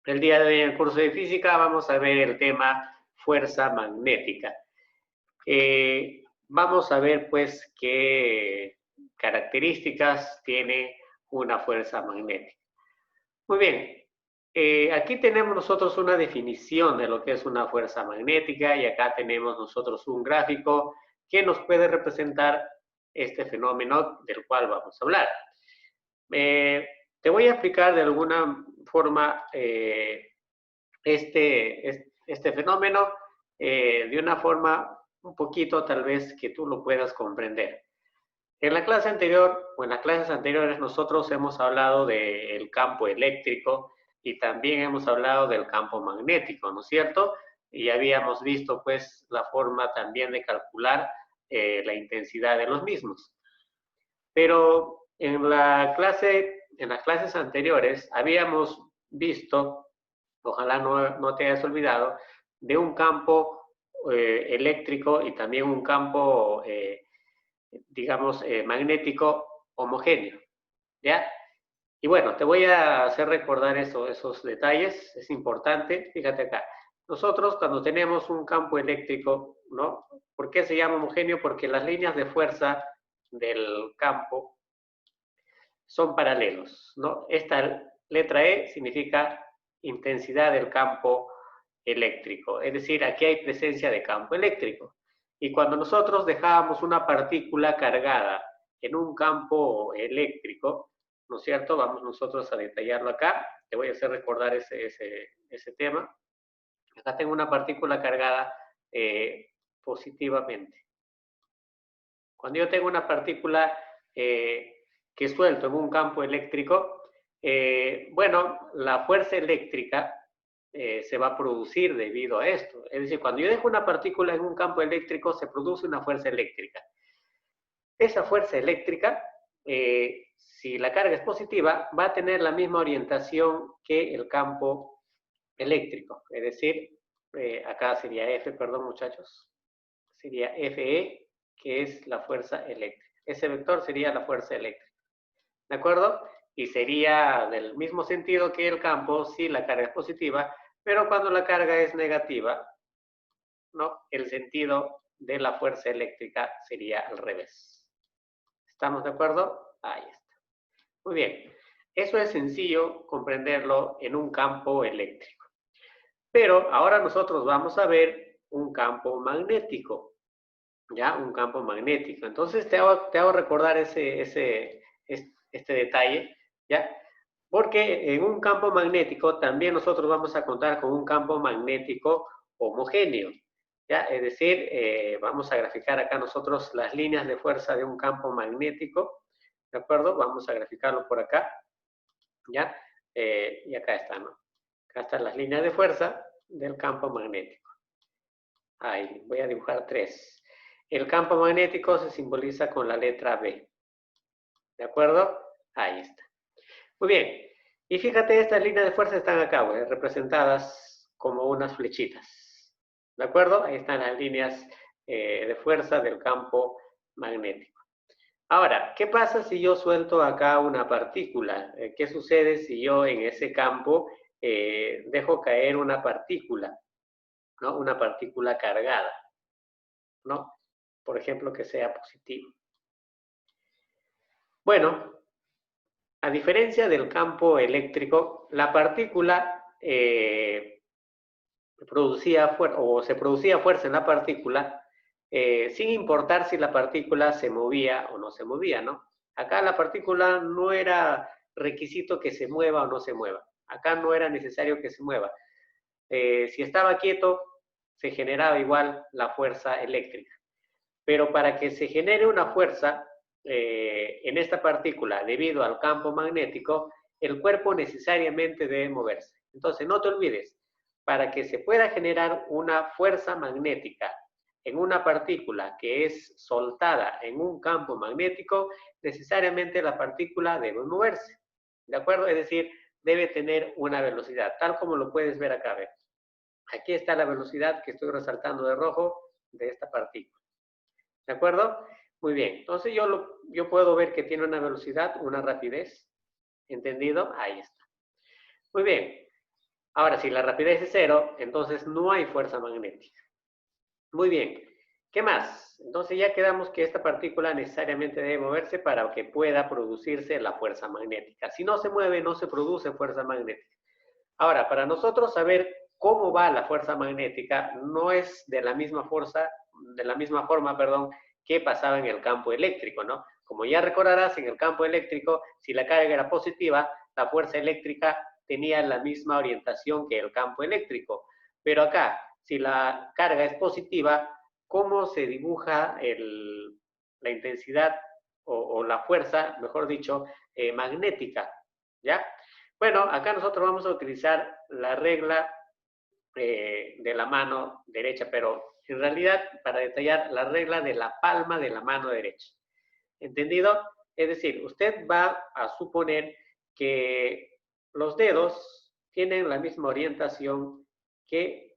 El día de hoy en el curso de física vamos a ver el tema fuerza magnética. Vamos a ver pues qué características tiene una fuerza magnética. Muy bien, aquí tenemos nosotros una definición de lo que es una fuerza magnética y acá tenemos nosotros un gráfico que nos puede representar este fenómeno del cual vamos a hablar. Te voy a explicar de alguna forma este fenómeno de una forma un poquito tal vez que tú lo puedas comprender. En la clase anterior o en las clases anteriores nosotros hemos hablado del campo eléctrico y también hemos hablado del campo magnético, ¿no es cierto? Y habíamos visto pues la forma también de calcular la intensidad de los mismos. Pero en las clases anteriores habíamos visto, ojalá no te hayas olvidado, de un campo eléctrico y también un campo, digamos, magnético homogéneo, ¿ya? Y bueno, te voy a hacer recordar esos detalles, es importante, fíjate acá. Nosotros cuando tenemos un campo eléctrico, ¿no? ¿Por qué se llama homogéneo? Porque las líneas de fuerza del campo son paralelos, ¿no? Esta letra E significa intensidad del campo eléctrico, es decir, aquí hay presencia de campo eléctrico. Y cuando nosotros dejábamos una partícula cargada en un campo eléctrico, ¿no es cierto? Vamos nosotros a detallarlo acá, te voy a hacer recordar ese tema. Acá tengo una partícula cargada positivamente. Cuando yo tengo una partícula que suelto en un campo eléctrico, bueno, la fuerza eléctrica se va a producir debido a esto. Es decir, cuando yo dejo una partícula en un campo eléctrico, se produce una fuerza eléctrica. Esa fuerza eléctrica, si la carga es positiva, va a tener la misma orientación que el campo eléctrico. Es decir, acá sería F, perdón muchachos, sería FE, que es la fuerza eléctrica. Ese vector sería la fuerza eléctrica. ¿De acuerdo? Y sería del mismo sentido que el campo si la carga es positiva, pero cuando la carga es negativa, ¿no? El sentido de la fuerza eléctrica sería al revés. ¿Estamos de acuerdo? Ahí está. Muy bien. Eso es sencillo comprenderlo en un campo eléctrico. Pero ahora nosotros vamos a ver un campo magnético. ¿Ya? Un campo magnético. Entonces te hago recordar este detalle, ¿ya? Porque en un campo magnético también nosotros vamos a contar con un campo magnético homogéneo, ¿ya? Es decir, vamos a graficar acá nosotros las líneas de fuerza de un campo magnético, ¿de acuerdo? Vamos a graficarlo por acá, ¿ya? Y acá está, ¿no? Acá están las líneas de fuerza del campo magnético. Ahí, voy a dibujar tres. El campo magnético se simboliza con la letra B. ¿De acuerdo? Ahí está. Muy bien. Y fíjate, estas líneas de fuerza están acá, representadas como unas flechitas. ¿De acuerdo? Ahí están las líneas de fuerza del campo magnético. Ahora, ¿qué pasa si yo suelto acá una partícula? ¿Qué sucede si yo en ese campo dejo caer una partícula, ¿no? Una partícula cargada, ¿no? Por ejemplo, que sea positivo. Bueno, a diferencia del campo eléctrico, la partícula se producía fuerza en la partícula sin importar si la partícula se movía o no se movía, ¿no? Acá la partícula no era requisito que se mueva o no se mueva. Acá no era necesario que se mueva. Si estaba quieto, se generaba igual la fuerza eléctrica. Pero para que se genere una fuerza en esta partícula debido al campo magnético, el cuerpo necesariamente debe moverse. Entonces, no te olvides, para que se pueda generar una fuerza magnética en una partícula que es soltada en un campo magnético, necesariamente la partícula debe moverse. ¿De acuerdo? Es decir, debe tener una velocidad, tal como lo puedes ver acá. ¿Ves? Aquí está la velocidad que estoy resaltando de rojo de esta partícula. ¿De acuerdo? Muy bien. Entonces yo puedo ver que tiene una velocidad, una rapidez. ¿Entendido? Ahí está. Muy bien. Ahora, si la rapidez es 0, entonces no hay fuerza magnética. Muy bien. ¿Qué más? Entonces ya quedamos que esta partícula necesariamente debe moverse para que pueda producirse la fuerza magnética. Si no se mueve, no se produce fuerza magnética. Ahora, para nosotros saber cómo va la fuerza magnética, no es de la misma forma, que pasaba en el campo eléctrico, ¿no? Como ya recordarás, en el campo eléctrico, si la carga era positiva, la fuerza eléctrica tenía la misma orientación que el campo eléctrico. Pero acá, si la carga es positiva, ¿cómo se dibuja la intensidad o la fuerza, mejor dicho, magnética? ¿Ya? Bueno, acá nosotros vamos a utilizar la regla de la mano derecha, pero en realidad, para detallar, la regla de la palma de la mano derecha. ¿Entendido? Es decir, usted va a suponer que los dedos tienen la misma orientación que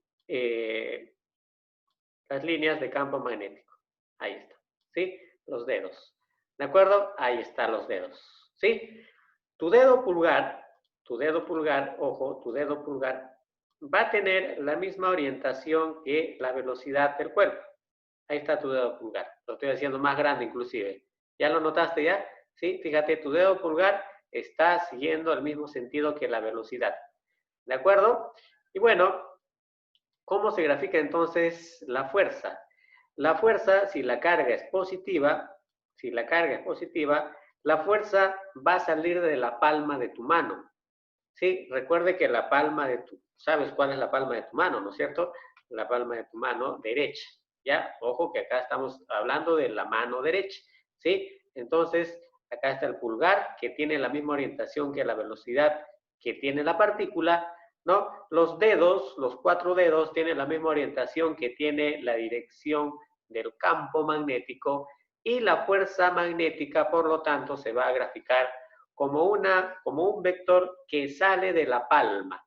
las líneas de campo magnético. Ahí está. ¿Sí? Los dedos. ¿De acuerdo? Ahí están los dedos. ¿Sí? Tu dedo pulgar, ojo, tu dedo pulgar va a tener la misma orientación que la velocidad del cuerpo. Ahí está tu dedo pulgar. Lo estoy haciendo más grande inclusive. ¿Ya lo notaste ya? ¿Sí? Fíjate, tu dedo pulgar está siguiendo el mismo sentido que la velocidad. ¿De acuerdo? Y bueno, ¿cómo se grafica entonces la fuerza? La fuerza, si la carga es positiva, la fuerza va a salir de la palma de tu mano. Sí, recuerde que la palma de tu, ¿sabes cuál es la palma de tu mano, no es cierto? La palma de tu mano derecha, ¿ya? Ojo que acá estamos hablando de la mano derecha, ¿sí? Entonces, acá está el pulgar, que tiene la misma orientación que la velocidad que tiene la partícula, ¿no? Los dedos, los 4 dedos, tienen la misma orientación que tiene la dirección del campo magnético y la fuerza magnética, por lo tanto, se va a graficar como un vector que sale de la palma.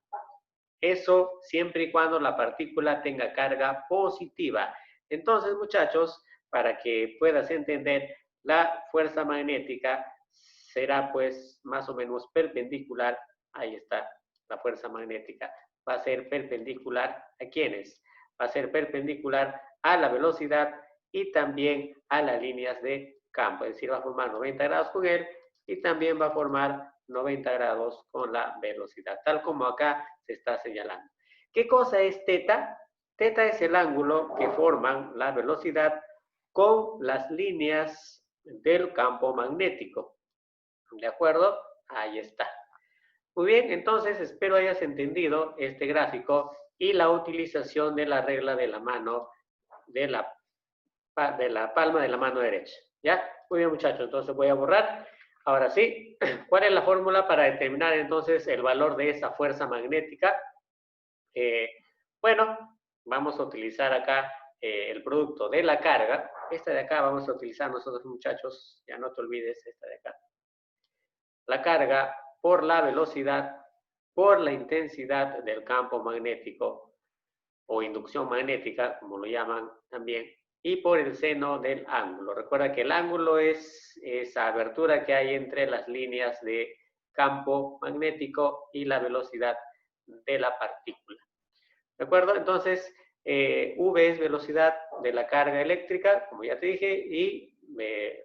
Eso siempre y cuando la partícula tenga carga positiva. Entonces, muchachos, para que puedas entender, la fuerza magnética será pues más o menos perpendicular. Ahí está la fuerza magnética. Va a ser perpendicular ¿a quiénes? Va a ser perpendicular a la velocidad y también a las líneas de campo. Es decir, va a formar 90 grados con él y también va a formar 90 grados con la velocidad, tal como acá se está señalando. ¿Qué cosa es teta? Teta es el ángulo que forman la velocidad con las líneas del campo magnético. ¿De acuerdo? Ahí está. Muy bien, entonces espero hayas entendido este gráfico y la utilización de la regla de la mano, de la palma de la mano derecha. ¿Ya? Muy bien, muchachos, entonces voy a borrar. Ahora sí, ¿cuál es la fórmula para determinar entonces el valor de esa fuerza magnética? Bueno, vamos a utilizar acá el producto de la carga. Esta de acá vamos a utilizar nosotros, muchachos, ya no te olvides esta de acá. La carga por la velocidad, por la intensidad del campo magnético o inducción magnética, como lo llaman también, y por el seno del ángulo. Recuerda que el ángulo es esa abertura que hay entre las líneas de campo magnético y la velocidad de la partícula. ¿De acuerdo? Entonces, V es velocidad de la carga eléctrica, como ya te dije, y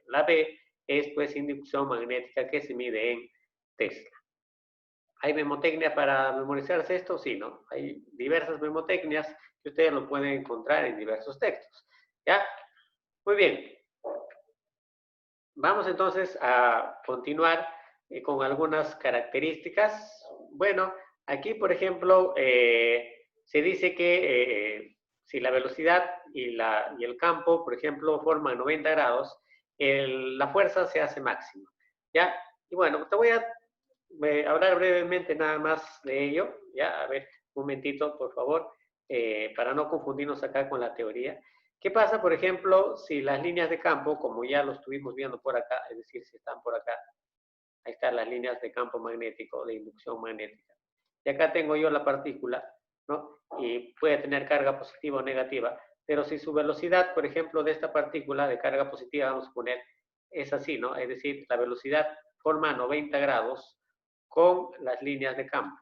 la B es pues inducción magnética que se mide en Tesla. ¿Hay memotecnia para memorizarse esto? Sí, ¿no? Hay diversas memotecnias que ustedes lo pueden encontrar en diversos textos. ¿Ya? Muy bien. Vamos entonces a continuar con algunas características. Bueno, aquí, por ejemplo, se dice que si la velocidad y el campo, por ejemplo, forman 90 grados, la fuerza se hace máxima. ¿Ya? Y bueno, te voy a hablar brevemente nada más de ello. Ya, a ver, un momentito, por favor, para no confundirnos acá con la teoría. ¿Qué pasa, por ejemplo, si las líneas de campo, como ya lo estuvimos viendo por acá, es decir, si están por acá, ahí están las líneas de campo magnético, de inducción magnética. Y acá tengo yo la partícula, ¿no? Y puede tener carga positiva o negativa, pero si su velocidad, por ejemplo, de esta partícula de carga positiva, vamos a poner, es así, ¿no? Es decir, la velocidad forma 90 grados con las líneas de campo,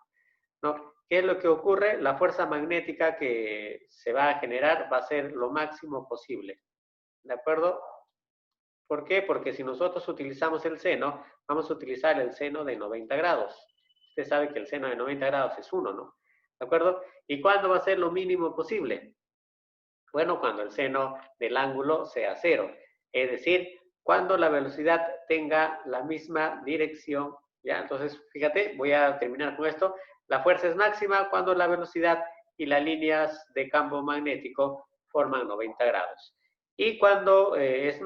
¿no? ¿qué es lo que ocurre? La fuerza magnética que se va a generar va a ser lo máximo posible. ¿De acuerdo? ¿Por qué? Porque si nosotros utilizamos el seno, vamos a utilizar el seno de 90 grados. Usted sabe que el seno de 90 grados es 1, ¿no? ¿De acuerdo? ¿Y cuándo va a ser lo mínimo posible? Bueno, cuando el seno del ángulo sea 0. Es decir, cuando la velocidad tenga la misma dirección. ¿Ya? Entonces, fíjate, voy a terminar con esto. La fuerza es máxima cuando la velocidad y las líneas de campo magnético forman 90 grados. Y cuando es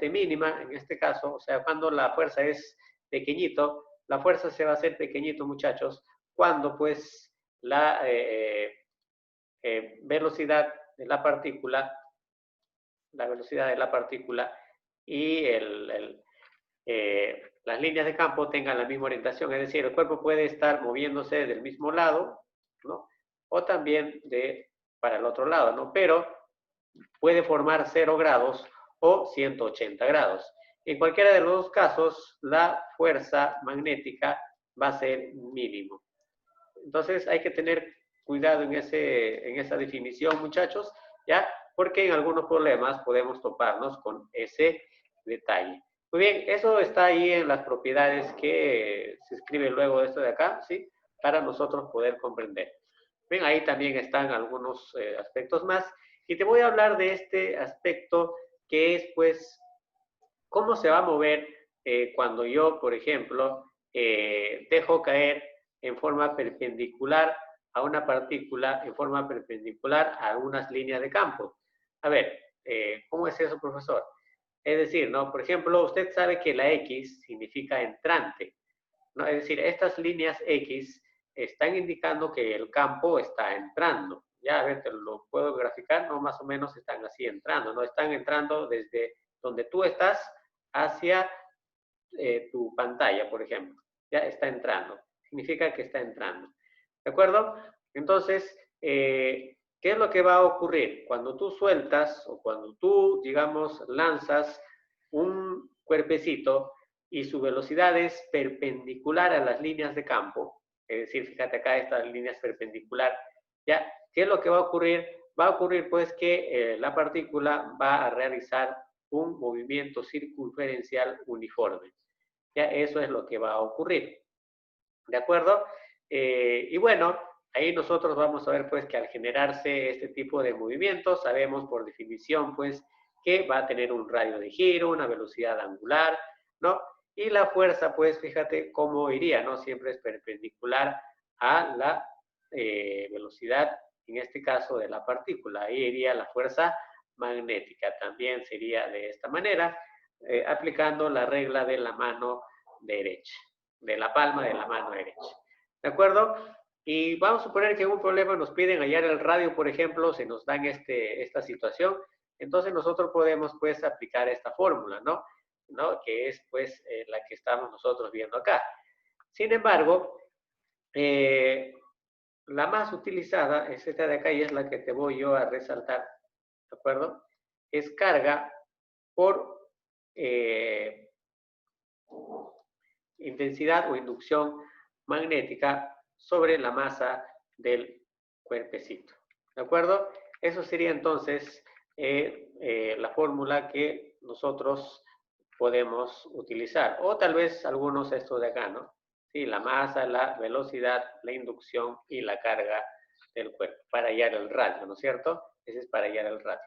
mínima, en este caso, o sea, cuando la fuerza es pequeñito, la fuerza se va a hacer pequeñito, muchachos, cuando pues la velocidad de la partícula y las líneas de campo tengan la misma orientación, es decir, el cuerpo puede estar moviéndose del mismo lado, ¿no? O también para el otro lado, ¿no? Pero puede formar 0 grados o 180 grados. En cualquiera de los dos casos, la fuerza magnética va a ser mínimo. Entonces hay que tener cuidado en esa definición, muchachos, ¿ya? Porque en algunos problemas podemos toparnos con ese detalle. Muy bien, eso está ahí en las propiedades que se escribe luego de esto de acá, ¿sí? Para nosotros poder comprender. Bien, ahí también están algunos aspectos más. Y te voy a hablar de este aspecto que es, pues, cómo se va a mover cuando yo, por ejemplo, dejo caer en forma perpendicular a una partícula, en forma perpendicular a unas líneas de campo. A ver, ¿cómo es eso, profesor? Es decir, ¿no? Por ejemplo, usted sabe que la X significa entrante, ¿no? Es decir, estas líneas X están indicando que el campo está entrando. Ya, a ver, te lo puedo graficar, ¿no? Más o menos están así entrando, ¿no? Están entrando desde donde tú estás hacia tu pantalla, por ejemplo. Ya está entrando. Significa que está entrando. ¿De acuerdo? Entonces, ¿qué es lo que va a ocurrir? Cuando tú sueltas o cuando tú, digamos, lanzas un cuerpecito y su velocidad es perpendicular a las líneas de campo, es decir, fíjate acá, esta línea es perpendicular, ¿ya? ¿Qué es lo que va a ocurrir? Va a ocurrir pues que la partícula va a realizar un movimiento circunferencial uniforme. Ya eso es lo que va a ocurrir. ¿De acuerdo? Y bueno, ahí nosotros vamos a ver pues que al generarse este tipo de movimientos, sabemos por definición pues que va a tener un radio de giro, una velocidad angular, ¿no? Y la fuerza pues fíjate cómo iría, ¿no? Siempre es perpendicular a la velocidad, en este caso de la partícula. Ahí iría la fuerza magnética, también sería de esta manera, aplicando la regla de la mano derecha, de la palma de la mano derecha. ¿De acuerdo? Y vamos a suponer que en un problema nos piden hallar el radio, por ejemplo, se nos dan esta situación, entonces nosotros podemos pues aplicar esta fórmula, ¿no? Que es pues la que estamos nosotros viendo acá. Sin embargo, la más utilizada es esta de acá y es la que te voy yo a resaltar, ¿de acuerdo? Es carga por intensidad o inducción magnética sobre la masa del cuerpecito. ¿De acuerdo? Eso sería entonces la fórmula que nosotros podemos utilizar. O tal vez algunos estos de acá, ¿no? Sí, la masa, la velocidad, la inducción y la carga del cuerpo para hallar el radio, ¿no es cierto? Ese es para hallar el radio.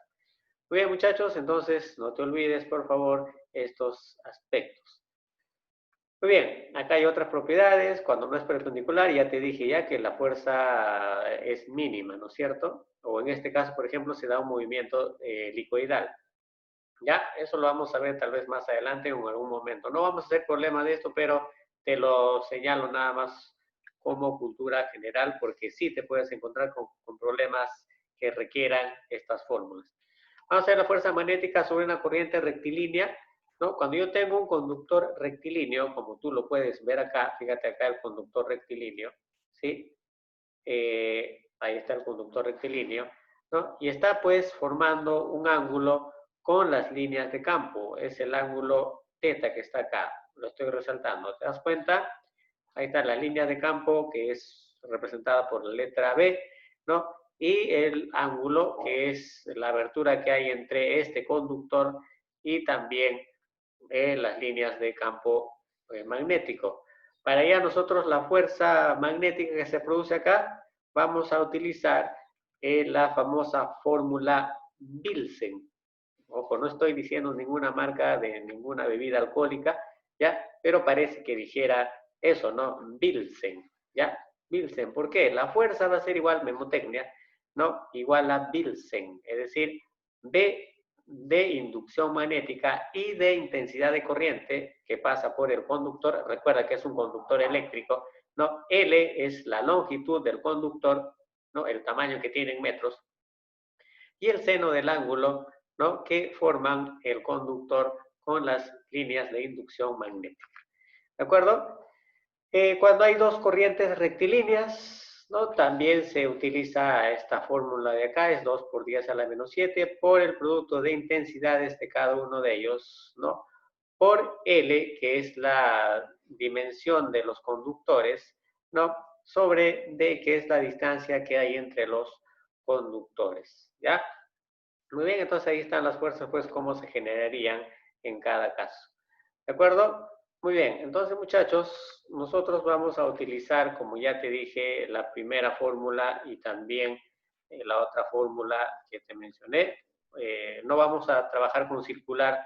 Muy bien, muchachos, entonces no te olvides, por favor, estos aspectos. Muy bien, acá hay otras propiedades. Cuando no es perpendicular, ya te dije ya que la fuerza es mínima, ¿no es cierto? O en este caso, por ejemplo, se da un movimiento helicoidal. Ya, eso lo vamos a ver tal vez más adelante o en algún momento. No vamos a hacer problema de esto, pero te lo señalo nada más como cultura general, porque sí te puedes encontrar con problemas que requieran estas fórmulas. Vamos a ver la fuerza magnética sobre una corriente rectilínea, ¿no? Cuando yo tengo un conductor rectilíneo, como tú lo puedes ver acá, fíjate acá el conductor rectilíneo, ¿sí? Ahí está el conductor rectilíneo, ¿no? Y está pues formando un ángulo con las líneas de campo, es el ángulo θ que está acá, lo estoy resaltando, ¿te das cuenta? Ahí está la línea de campo que es representada por la letra B, ¿no? Y el ángulo, que es la abertura que hay entre este conductor y también las líneas de campo magnético. Para allá nosotros la fuerza magnética que se produce acá, vamos a utilizar la famosa fórmula Bilsen. Ojo, no estoy diciendo ninguna marca de ninguna bebida alcohólica, ¿ya? Pero parece que dijera eso, ¿no? Bilsen, ¿ya? Bilsen, ¿por qué? La fuerza va a ser igual, memotecnia, ¿no? Igual a Bilsen, es decir, B de inducción magnética y de intensidad de corriente que pasa por el conductor, recuerda que es un conductor eléctrico, ¿no? L es la longitud del conductor, ¿no? El tamaño que tiene en metros, y el seno del ángulo, ¿no? Que forman el conductor con las líneas de inducción magnética. ¿De acuerdo? Cuando hay dos corrientes rectilíneas, ¿no? También se utiliza esta fórmula de acá, es 2 por 10 a la menos 7, por el producto de intensidades de cada uno de ellos, ¿no? Por L, que es la dimensión de los conductores, ¿no? Sobre D, que es la distancia que hay entre los conductores, ¿ya? Muy bien, entonces ahí están las fuerzas, pues, cómo se generarían en cada caso. ¿De acuerdo? Muy bien, entonces, muchachos, nosotros vamos a utilizar, como ya te dije, la primera fórmula y también la otra fórmula que te mencioné. No vamos a trabajar con circular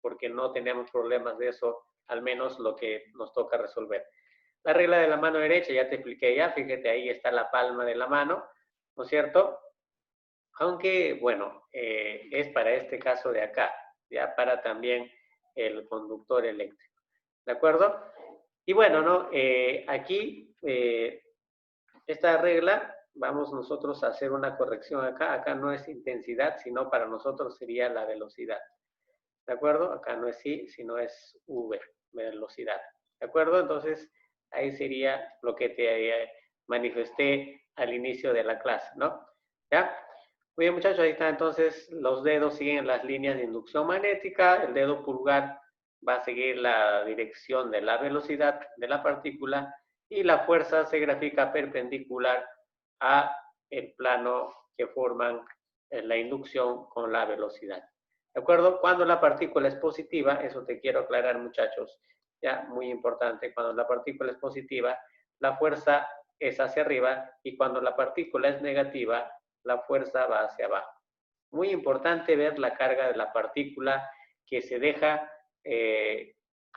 porque no tenemos problemas de eso, al menos lo que nos toca resolver. La regla de la mano derecha ya te expliqué ya, fíjate, ahí está la palma de la mano, ¿no es cierto? Aunque, bueno, es para este caso de acá, ya para también el conductor eléctrico. ¿De acuerdo? Y bueno, ¿no? Aquí, esta regla, vamos nosotros a hacer una corrección acá. Acá no es intensidad, sino para nosotros sería la velocidad. ¿De acuerdo? Acá no es I, sino es V, velocidad. ¿De acuerdo? Entonces, ahí sería lo que te manifesté al inicio de la clase, ¿no? ¿Ya? Muy bien, muchachos, ahí está. Entonces, los dedos siguen las líneas de inducción magnética. El dedo pulgar va a seguir la dirección de la velocidad de la partícula y la fuerza se grafica perpendicular a el plano que forman la inducción con la velocidad. ¿De acuerdo? Cuando la partícula es positiva, eso te quiero aclarar, muchachos, ya muy importante, cuando la partícula es positiva, la fuerza es hacia arriba y cuando la partícula es negativa, la fuerza va hacia abajo. Muy importante ver la carga de la partícula que se deja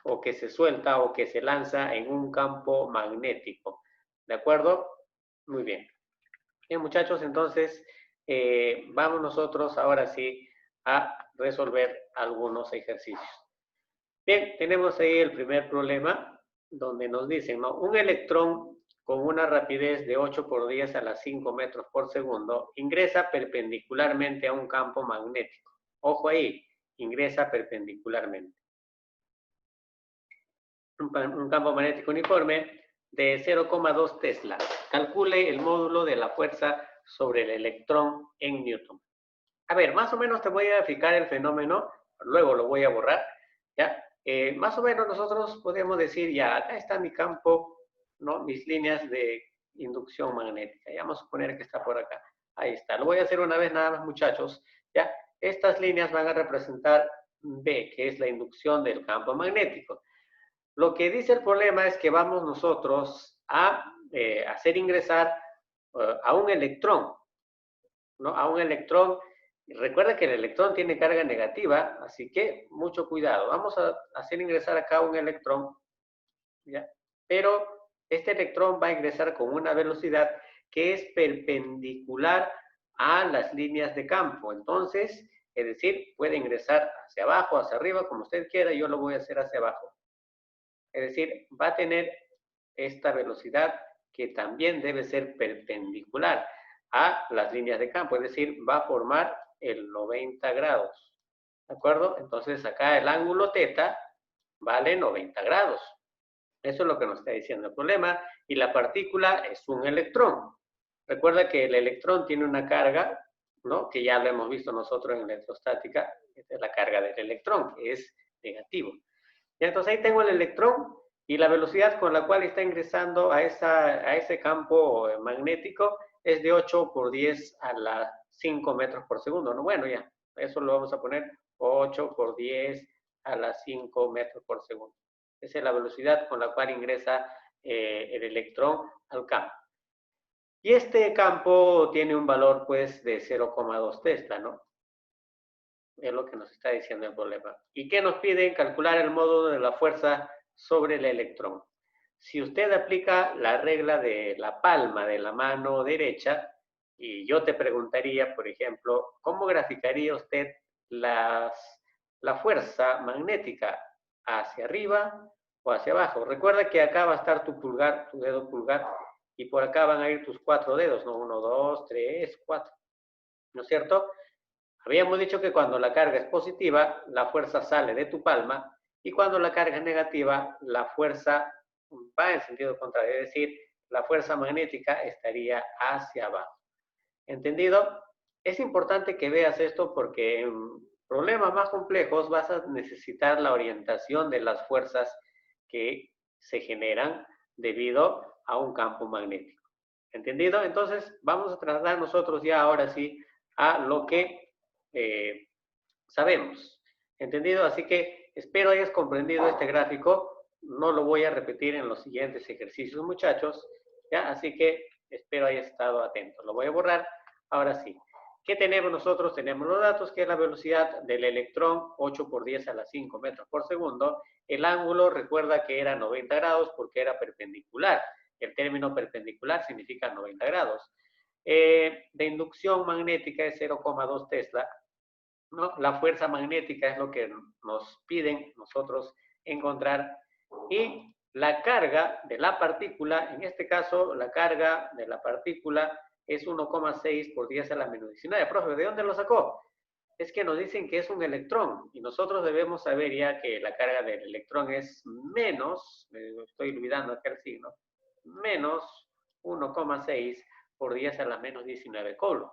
o que se suelta o que se lanza en un campo magnético. ¿De acuerdo? Muy bien. Bien, muchachos, entonces vamos nosotros ahora sí a resolver algunos ejercicios. Bien, tenemos ahí el primer problema donde nos dicen, ¿no? Un electrón con una rapidez de 8 por 10 a las 5 metros por segundo ingresa perpendicularmente a un campo magnético. Ojo ahí, ingresa perpendicularmente. Un campo magnético uniforme de 0,2 Tesla. Calcule el módulo de la fuerza sobre el electrón en Newton. A ver, más o menos te voy a explicar el fenómeno, luego lo voy a borrar, ¿ya? Más o menos nosotros podemos decir, ya, acá está mi campo, ¿no? Mis líneas de inducción magnética. Ya vamos a suponer que está por acá. Ahí está. Lo voy a hacer una vez nada más, muchachos, ¿ya? Estas líneas van a representar B, que es la inducción del campo magnético. Lo que dice el problema es que vamos nosotros a hacer ingresar a un electrón, ¿no? A un electrón. Recuerda que el electrón tiene carga negativa, así que mucho cuidado. Vamos a hacer ingresar acá un electrón, ¿ya? Pero este electrón va a ingresar con una velocidad que es perpendicular a las líneas de campo. Entonces, es decir, puede ingresar hacia abajo, hacia arriba, como usted quiera. Yo lo voy a hacer hacia abajo. Es decir, va a tener esta velocidad que también debe ser perpendicular a las líneas de campo, es decir, va a formar el 90 grados. ¿De acuerdo? Entonces acá el ángulo θ vale 90 grados. Eso es lo que nos está diciendo el problema. Y la partícula es un electrón. Recuerda que el electrón tiene una carga, ¿no? Que ya lo hemos visto nosotros en electrostática. Esta es la carga del electrón, que es negativo. Y entonces ahí tengo el electrón Y la velocidad con la cual está ingresando a ese campo magnético es de 8 por 10 a la 5 metros por segundo, ¿no? Bueno, ya, eso lo vamos a poner 8 por 10 a la 5 metros por segundo. Esa es la velocidad con la cual ingresa el electrón al campo. Y este campo tiene un valor, pues, de 0,2 Tesla, ¿no? Es lo que nos está diciendo el problema. ¿Y qué nos piden? Calcular el módulo de la fuerza sobre el electrón. Si usted aplica la regla de la palma de la mano derecha, y yo te preguntaría, por ejemplo, ¿cómo graficaría usted la fuerza magnética hacia arriba o hacia abajo? Recuerda que acá va a estar tu pulgar, tu dedo pulgar, y por acá van a ir tus 4 dedos, ¿no? 1, 2, 3, 4, ¿no es cierto? Habíamos dicho que cuando la carga es positiva, la fuerza sale de tu palma, y cuando la carga es negativa, la fuerza va en sentido contrario, es decir, la fuerza magnética estaría hacia abajo. ¿Entendido? Es importante que veas esto porque en problemas más complejos vas a necesitar la orientación de las fuerzas que se generan debido a un campo magnético. ¿Entendido? Entonces, vamos a trasladar nosotros ya ahora sí a lo que sabemos. ¿Entendido? Así que espero hayas comprendido este gráfico. No lo voy a repetir en los siguientes ejercicios, muchachos. ¿Ya? Así que espero hayas estado atento. Lo voy a borrar. Ahora sí. ¿Qué tenemos nosotros? Tenemos los datos, que es la velocidad del electrón, 8 por 10 a la 5 metros por segundo. El ángulo, recuerda que era 90 grados porque era perpendicular. El término perpendicular significa 90 grados. De inducción magnética es 0,2 Tesla. ¿No? La fuerza magnética es lo que nos piden nosotros encontrar. Y la carga de la partícula, en este caso, la carga de la partícula es 1,6 por 10 a la menos 19. Profe, ¿de dónde lo sacó? Es que nos dicen que es un electrón y nosotros debemos saber ya que la carga del electrón es menos, estoy olvidando acá el signo, menos 1,6 por 10 a la menos 19 coulomb.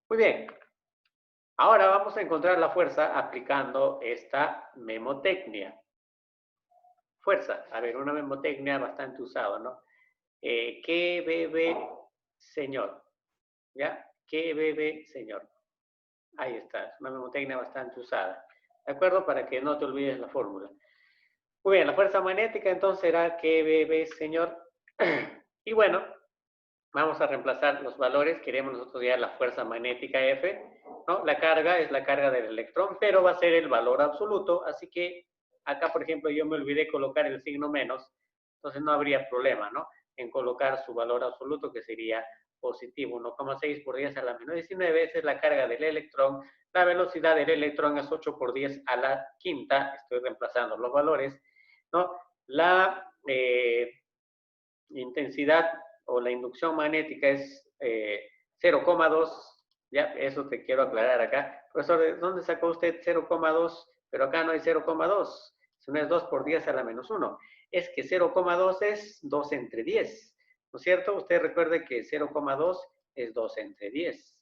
Muy bien. Ahora vamos a encontrar la fuerza aplicando esta memotecnia. Fuerza, a ver, una memotecnia bastante usada, ¿no? ¿Qué bebe señor? ¿Ya? ¿Qué bebe señor? Ahí está, es una memotecnia bastante usada. ¿De acuerdo? Para que no te olvides la fórmula. Muy bien, la fuerza magnética entonces será ¿qué bebe señor? Y bueno, vamos a reemplazar los valores. Queremos nosotros ya la fuerza magnética F, ¿no? La carga es la carga del electrón, pero va a ser el valor absoluto. Así que acá, por ejemplo, yo me olvidé colocar el signo menos, entonces no habría problema, ¿no? En colocar su valor absoluto, que sería positivo. 1,6 por 10 a la menos 19, esa es la carga del electrón. La velocidad del electrón es 8 por 10 a la quinta. Estoy reemplazando los valores, ¿no? La intensidad o la inducción magnética es 0,2, ya, eso te quiero aclarar acá. Profesor, ¿de dónde sacó usted 0,2? Pero acá no hay 0,2, si no es 2 por 10 a la menos 1. Es que 0,2 es 2 entre 10, ¿no es cierto? Usted recuerde que 0,2 es 2 entre 10.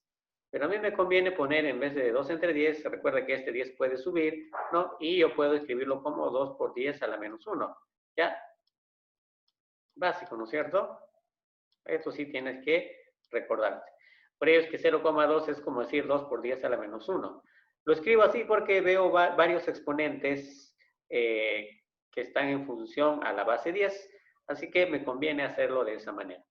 Pero a mí me conviene poner en vez de 2 entre 10, recuerda que este 10 puede subir, ¿no? Y yo puedo escribirlo como 2 por 10 a la menos 1, ¿ya? Básico, ¿no es cierto? Esto sí tienes que recordarte. Por ello es que 0,2 es como decir 2 por 10 a la menos 1. Lo escribo así porque veo varios exponentes que están en función a la base 10, así que me conviene hacerlo de esa manera.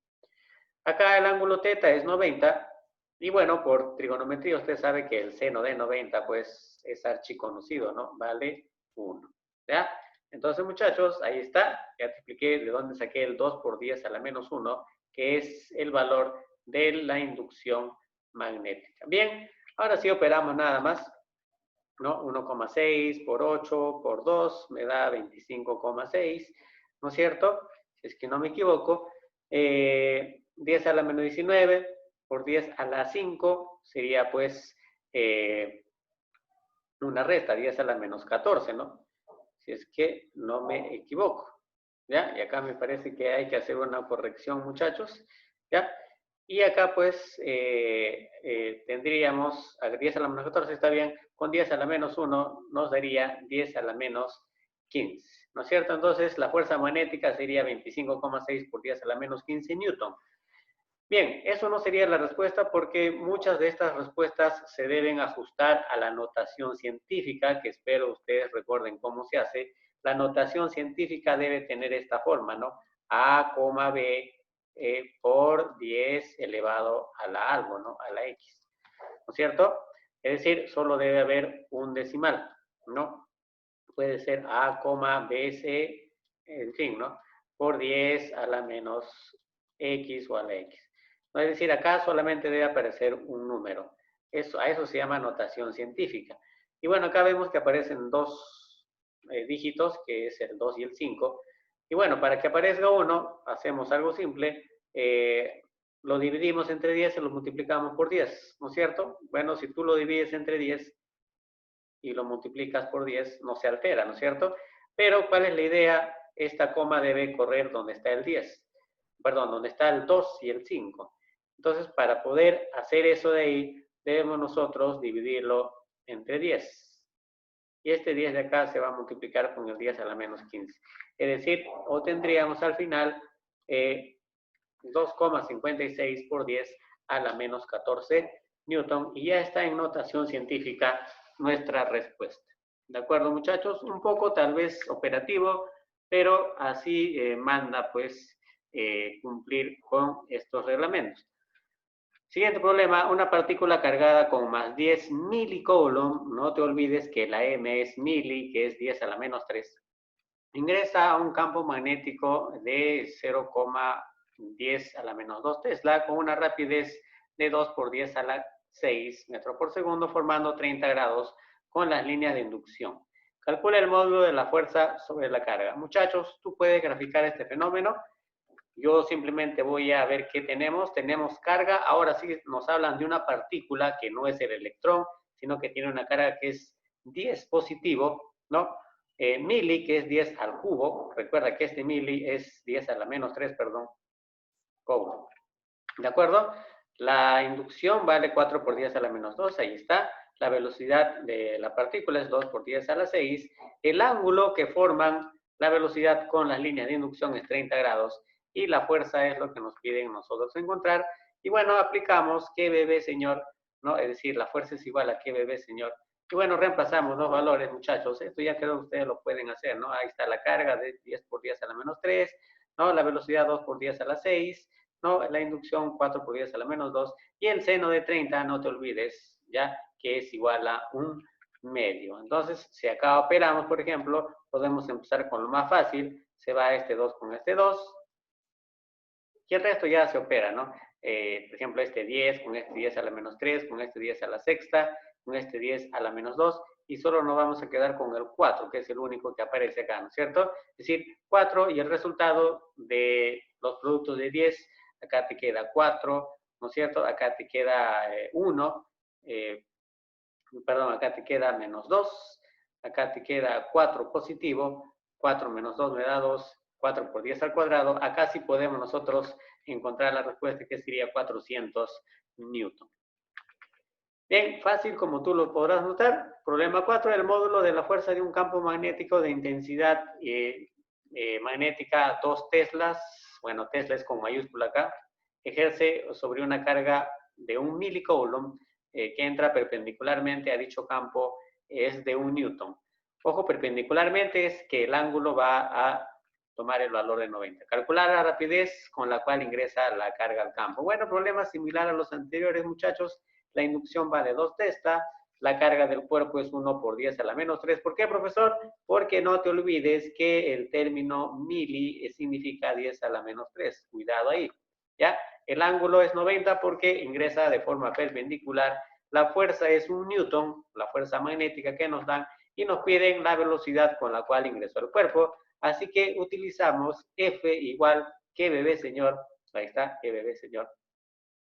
Acá el ángulo θ es 90, y bueno, por trigonometría usted sabe que el seno de 90 pues es archiconocido, ¿no? Vale 1, ¿ya? Entonces, muchachos, ahí está. Ya te expliqué de dónde saqué el 2 por 10 a la menos 1, que es el valor de la inducción magnética. Bien, ahora sí operamos nada más, ¿no? 1,6 por 8 por 2 me da 25,6, ¿no es cierto? Si es que no me equivoco. 10 a la menos 19 por 10 a la 5 sería pues una resta, 10 a la menos 14, ¿no? Si es que no me equivoco, ¿ya? Y acá me parece que hay que hacer una corrección, muchachos, ¿ya? Y acá pues tendríamos, a 10 a la menos 14 está bien, con 10 a la menos 1 nos daría 10 a la menos 15, ¿no es cierto? Entonces, la fuerza magnética sería 25,6 por 10 a la menos 15 newton. Bien, eso no sería la respuesta porque muchas de estas respuestas se deben ajustar a la notación científica, que espero ustedes recuerden cómo se hace. La notación científica debe tener esta forma, ¿no? A, B por 10 elevado a la algo, ¿no? A la X, ¿no es cierto? Es decir, solo debe haber un decimal, ¿no? Puede ser A, B, C, en fin, ¿no? Por 10 a la menos X o a la X. ¿No? Es decir, acá solamente debe aparecer un número. A eso se llama notación científica. Y bueno, acá vemos que aparecen dos dígitos, que es el 2 y el 5. Y bueno, para que aparezca uno, hacemos algo simple. Lo dividimos entre 10 y lo multiplicamos por 10, ¿no es cierto? Bueno, si tú lo divides entre 10 y lo multiplicas por 10, no se altera, ¿no es cierto? Pero, ¿cuál es la idea? Esta coma debe correr donde está el 10. Perdón, donde está el 2 y el 5. Entonces, para poder hacer eso de ahí, debemos nosotros dividirlo entre 10. Y este 10 de acá se va a multiplicar con el 10 a la menos 15. Es decir, obtendríamos al final 2,56 por 10 a la menos 14 newton. Y ya está en notación científica nuestra respuesta. ¿De acuerdo, muchachos? Un poco tal vez operativo, pero así manda pues cumplir con estos reglamentos. Siguiente problema, una partícula cargada con más 10 milicoulomb, no te olvides que la M es mili, que es 10 a la menos 3, ingresa a un campo magnético de 0,10 a la menos 2 Tesla con una rapidez de 2 por 10 a la 6 metros por segundo, formando 30 grados con las líneas de inducción. Calcula el módulo de la fuerza sobre la carga. Muchachos, tú puedes graficar este fenómeno. Yo simplemente voy a ver qué tenemos. Tenemos carga. Ahora sí nos hablan de una partícula que no es el electrón, sino que tiene una carga que es 10 positivo, ¿no? Mili, que es 10 al cubo. Recuerda que este mili es 10 a la menos 3, perdón. Coulomb. ¿De acuerdo? La inducción vale 4 por 10 a la menos 2. Ahí está. La velocidad de la partícula es 2 por 10 a la 6. El ángulo que forman la velocidad con las líneas de inducción es 30 grados. Y la fuerza es lo que nos piden nosotros encontrar. Y bueno, aplicamos QBB, señor, ¿no? Es decir, la fuerza es igual a QBB, señor. Y bueno, reemplazamos los valores, muchachos. Esto ya creo que ustedes lo pueden hacer, ¿no? Ahí está la carga de 10 por 10 a la menos 3, ¿no? La velocidad 2 por 10 a la 6, ¿no? La inducción 4 por 10 a la menos 2. Y el seno de 30, no te olvides, ¿ya? Que es igual a 1/2. Entonces, si acá operamos, por ejemplo, podemos empezar con lo más fácil. Se va este 2 con este 2. Y el resto ya se opera, ¿no? Por ejemplo, este 10 con este 10 a la menos 3, con este 10 a la sexta, con este 10 a la menos 2, y solo nos vamos a quedar con el 4, que es el único que aparece acá, ¿no es cierto? Es decir, 4 y el resultado de los productos de 10, acá te queda 4, ¿no es cierto? Acá te queda 1, perdón, acá te queda menos 2, acá te queda 4 positivo, 4 menos 2 me da 2, 4 por 10 al cuadrado. Acá sí podemos nosotros encontrar la respuesta, que sería 400 newton. Bien, fácil como tú lo podrás notar. Problema 4, el módulo de la fuerza de un campo magnético de intensidad magnética 2 teslas, bueno, Tesla es con mayúscula acá, ejerce sobre una carga de 1 milicoulomb que entra perpendicularmente a dicho campo, es de 1 newton. Ojo, perpendicularmente es que el ángulo va a tomar el valor de 90. Calcular la rapidez con la cual ingresa la carga al campo. Bueno, problema similar a los anteriores, muchachos. La inducción vale 2 Tesla, la carga del cuerpo es 1 por 10 a la menos 3. ¿Por qué, profesor? Porque no te olvides que el término mili significa 10 a la menos 3. Cuidado ahí, ¿ya? El ángulo es 90 porque ingresa de forma perpendicular. La fuerza es 1 newton, la fuerza magnética que nos dan, y nos piden la velocidad con la cual ingresó el cuerpo. Así que utilizamos F igual QBB, señor. Ahí está, QBB, señor,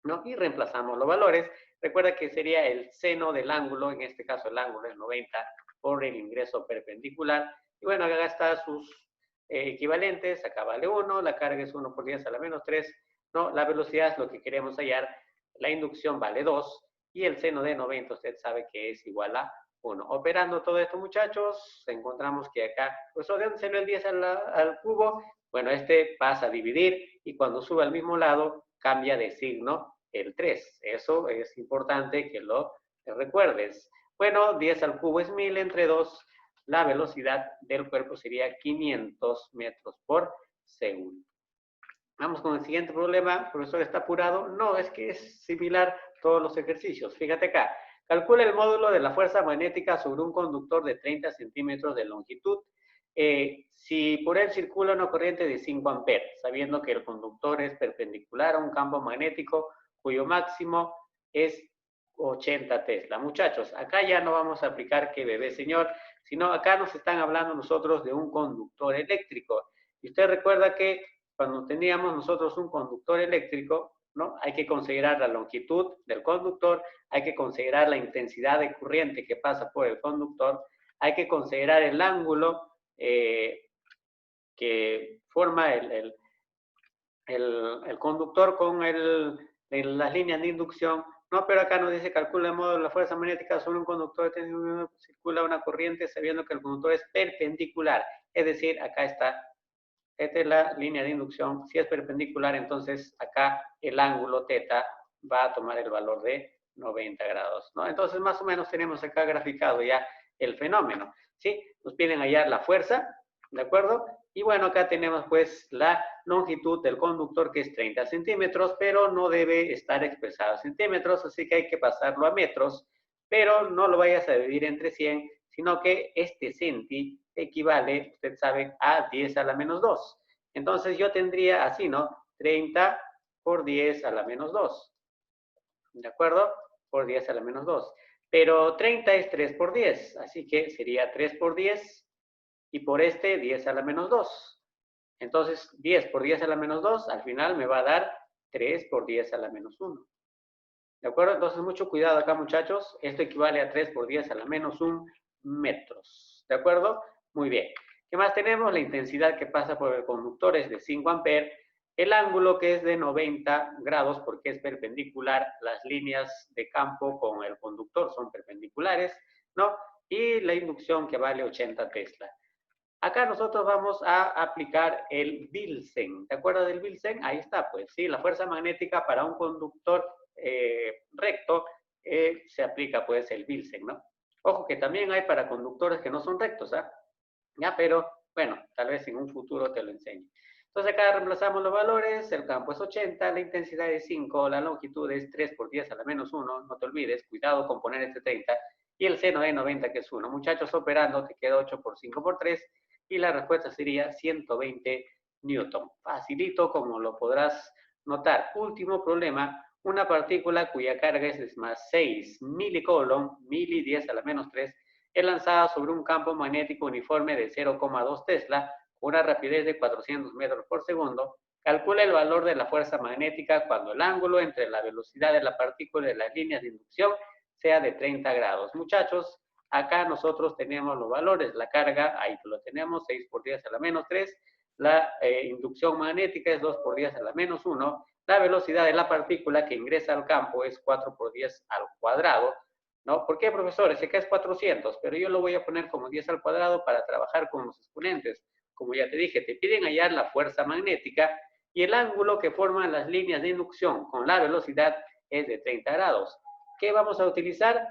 ¿no? Y reemplazamos los valores. Recuerda que sería el seno del ángulo, en este caso el ángulo es 90 por el ingreso perpendicular. Y bueno, acá están sus equivalentes. Acá vale 1, la carga es 1 por 10 a la menos 3, ¿no? La velocidad es lo que queremos hallar. La inducción vale 2 y el seno de 90 usted sabe que es igual a 1. Operando todo esto, muchachos, encontramos que acá, pues, ¿de dónde salió el 10 al cubo? Bueno, este pasa a dividir y cuando sube al mismo lado, cambia de signo el 3. Eso es importante que lo recuerdes. Bueno, 10 al cubo es 1000 entre 2. La velocidad del cuerpo sería 500 metros por segundo. Vamos con el siguiente problema. ¿Profesor está apurado? No, es que es similar todos los ejercicios. Fíjate acá. Calcula el módulo de la fuerza magnética sobre un conductor de 30 centímetros de longitud. Si por él circula una corriente de 5 amperes, sabiendo que el conductor es perpendicular a un campo magnético cuyo máximo es 80 Tesla. Muchachos, acá ya no vamos a aplicar que bebé señor, sino acá nos están hablando nosotros de un conductor eléctrico. Y usted recuerda que cuando teníamos nosotros un conductor eléctrico, ¿no? Hay que considerar la longitud del conductor, hay que considerar la intensidad de corriente que pasa por el conductor, hay que considerar el ángulo que forma el conductor con las líneas de inducción, ¿no? Pero acá nos dice calcula el módulo de la fuerza magnética sobre un conductor, circula una corriente sabiendo que el conductor es perpendicular, es decir, acá está. Esta es la línea de inducción. Si es perpendicular, entonces acá el ángulo θ va a tomar el valor de 90 grados, ¿no? Entonces, más o menos tenemos acá graficado ya el fenómeno, ¿sí? Nos piden hallar la fuerza, ¿de acuerdo? Y bueno, acá tenemos pues la longitud del conductor que es 30 centímetros, pero no debe estar expresado en centímetros, así que hay que pasarlo a metros, pero no lo vayas a dividir entre 100, sino que este centi equivale, usted sabe, a 10 a la menos 2. Entonces yo tendría así, ¿no? 30 por 10 a la menos 2. ¿De acuerdo? Por 10 a la menos 2. Pero 30 es 3 por 10, así que sería 3 por 10 y por este 10 a la menos 2. Entonces 10 por 10 a la menos 2 al final me va a dar 3 por 10 a la menos 1. ¿De acuerdo? Entonces mucho cuidado acá, muchachos. Esto equivale a 3 por 10 a la menos 1 metros. ¿De acuerdo? Muy bien. ¿Qué más tenemos? La intensidad que pasa por el conductor es de 5 amperes. El ángulo que es de 90 grados porque es perpendicular. Las líneas de campo con el conductor son perpendiculares, ¿no? Y la inducción que vale 80 Tesla. Acá nosotros vamos a aplicar el Wilson. ¿Te acuerdas del Wilson? Ahí está, pues, sí, la fuerza magnética para un conductor recto se aplica, pues, el Wilson, ¿no? Ojo que también hay para conductores que no son rectos, ¿ah? Ya, pero, bueno, tal vez en un futuro te lo enseñe. Entonces acá reemplazamos los valores, el campo es 80, la intensidad es 5, la longitud es 3 por 10 a la menos 1, no te olvides, cuidado con poner este 30, y el seno de 90 que es 1. Muchachos, operando te queda 8 por 5 por 3, y la respuesta sería 120 Newton. Facilito, como lo podrás notar. Último problema, una partícula cuya carga es más 6 milicoulomb, mili 10 a la menos 3, es lanzada sobre un campo magnético uniforme de 0,2 Tesla, con una rapidez de 400 metros por segundo. Calcula el valor de la fuerza magnética cuando el ángulo entre la velocidad de la partícula y las líneas de inducción sea de 30 grados. Muchachos, acá nosotros tenemos los valores, la carga, ahí lo tenemos, 6 por 10 a la menos 3, la inducción magnética es 2 por 10 a la menos 1, la velocidad de la partícula que ingresa al campo es 4 por 10 al cuadrado, ¿no? ¿Por qué, profesores? Acá es 400, pero yo lo voy a poner como 10 al cuadrado para trabajar con los exponentes. Como ya te dije, te piden hallar la fuerza magnética y el ángulo que forman las líneas de inducción con la velocidad es de 30 grados. ¿Qué vamos a utilizar?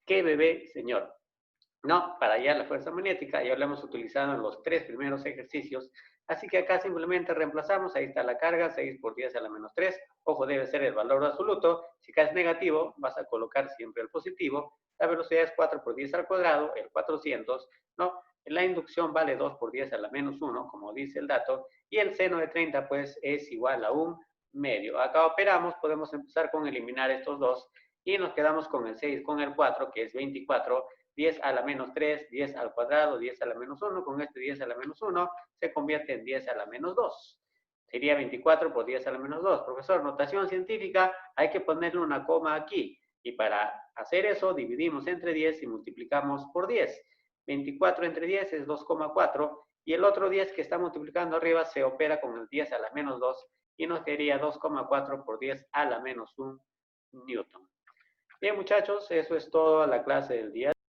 ¿Qué bebé, señor? No, para hallar la fuerza magnética ya lo hemos utilizado en los 3 primeros ejercicios, así que acá simplemente reemplazamos, ahí está la carga, 6 por 10 a la menos 3, ojo, debe ser el valor absoluto, si acá es negativo, vas a colocar siempre el positivo, la velocidad es 4 por 10 al cuadrado, el 400, ¿no? La inducción vale 2 por 10 a la menos 1, como dice el dato, y el seno de 30, pues, es igual a 1 medio. Acá operamos, podemos empezar con eliminar estos dos, y nos quedamos con el 6, con el 4, que es 24, 10 a la menos 3, 10 al cuadrado, 10 a la menos 1, con este 10 a la menos 1 se convierte en 10 a la menos 2. Sería 24 por 10 a la menos 2. Profesor, notación científica, hay que ponerle una coma aquí. Y para hacer eso, dividimos entre 10 y multiplicamos por 10. 24 entre 10 es 2,4. Y el otro 10 que está multiplicando arriba se opera con el 10 a la menos 2 y nos quedaría 2,4 por 10 a la menos 1 newton. Bien, muchachos, eso es toda la clase del día.